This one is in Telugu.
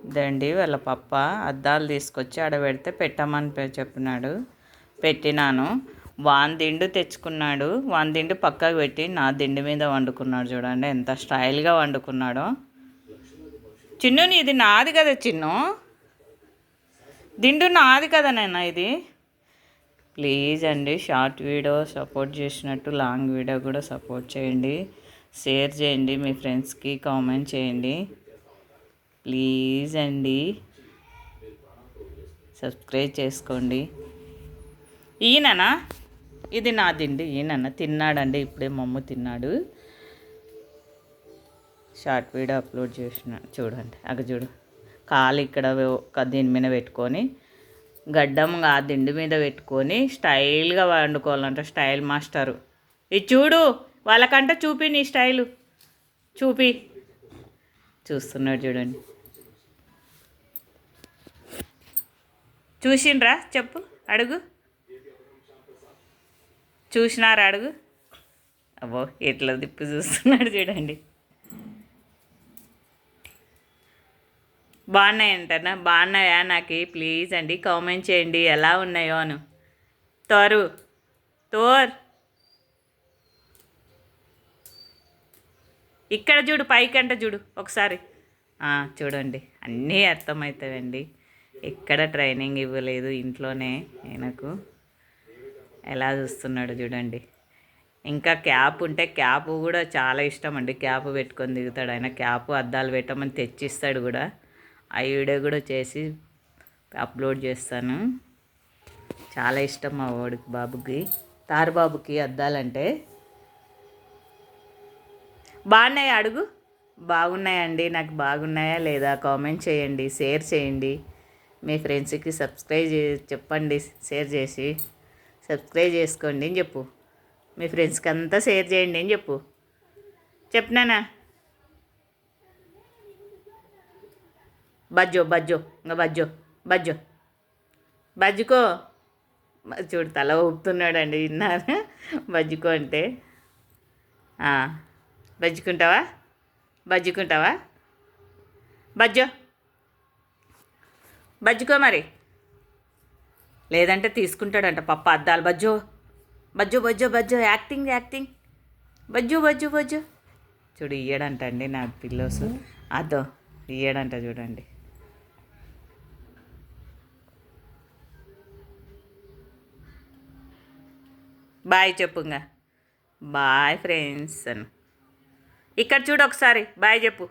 ఇదండి వాళ్ళ పప్ప అద్దాలు తీసుకొచ్చి ఆడబెడితే పెట్టమని చెప్పినాడు. పెట్టినాను. వాని దిండు తెచ్చుకున్నాడు. వాని దిండు పక్కకు పెట్టి నా దిండు మీద వండుకున్నాడు. చూడండి ఎంత స్టైల్గా వండుకున్నాడో. చిన్ను ఇది నాది కదా చిన్ను, దిండు నాది కదా నాన్న ఇది. ప్లీజ్ అండి షార్ట్ వీడియో సపోర్ట్ చేసినట్టు లాంగ్ వీడియో కూడా సపోర్ట్ చేయండి. షేర్ చేయండి, మీ ఫ్రెండ్స్కి కామెంట్ చేయండి ప్లీజ్ అండి. సబ్స్క్రైబ్ చేసుకోండి. ఈయననా ఇది నా దిండు, ఈయనన్నా తిన్నాడండి. ఇప్పుడే మమ్మ తిన్నాడు. షార్ట్ వీడియో అప్లోడ్ చేసిన చూడండి. అక్కడ చూడు, కాలు ఇక్కడ దీని మీద పెట్టుకొని గడ్డం ఆ దిండు మీద పెట్టుకొని స్టైల్గా వండుకోవాలంట. స్టైల్ మాస్టరు ఇది చూడు, వాళ్ళకంటే చూపి నీ స్టైలు చూపి. చూస్తున్నాడు చూడండి. చూసిండ్రా చెప్పు, అడుగు. చూసినారా అడుగు. అబ్బో ఎట్లా తిప్పి చూస్తున్నాడు చూడండి. బాగున్నాయంటనా? బాగున్నాయా నాకు ప్లీజ్ అండి కామెంట్ చేయండి ఎలా ఉన్నాయో అను. తోర్ ఇక్కడ చూడు, పైకంట చూడు ఒకసారి. చూడండి అన్నీ అర్థమవుతాయండి. ఎక్కడ ట్రైనింగ్ ఇవ్వలేదు, ఇంట్లోనే నాకు ఎలా చూస్తున్నాడు చూడండి. ఇంకా క్యాప్ ఉంటే క్యాప్ కూడా చాలా ఇష్టం అండి. క్యాప్ పెట్టుకొని దిగుతాడు ఆయన. క్యాప్ అద్దాలు పెట్టమని తెచ్చిస్తాడు కూడా. ఆ వీడియో కూడా చేసి అప్లోడ్ చేస్తాను. చాలా ఇష్టం మా వాడికి, బాబుకి, తారుబాబుకి అద్దాలంటే. బాగున్నాయా అడుగు. బాగున్నాయండి, నాకు బాగున్నాయా లేదా కామెంట్ చేయండి, షేర్ చేయండి. మీ ఫ్రెండ్స్కి చెప్పండి, షేర్ చేసి సబ్స్క్రైబ్ చేసుకోండి అని చెప్పు. మీ ఫ్రెండ్స్కి అంతా షేర్ చేయండి అని చెప్పు. చెప్పినానా? బజ్జో ఇంకా బజ్జుకో. చూడు తల ఊపుతున్నాడండి, విన్నారు? బజ్జుకో అంటే బజ్జుకుంటావా బజ్జుకో మరి. లేదంటే తీసుకుంటాడంట పప్ప అద్దాలు. బజ్జో యాక్టింగ్ బజ్జో. చూడు ఇయ్యడంట అండి నాకు పిల్లోస్. అదో ఇయ్యడంట చూడండి. బాయ్ చెప్పుగా. బాయ్ ఫ్రెండ్స్ అని ఇక్కడ చూడు ఒకసారి. బాయ్ చెప్పు.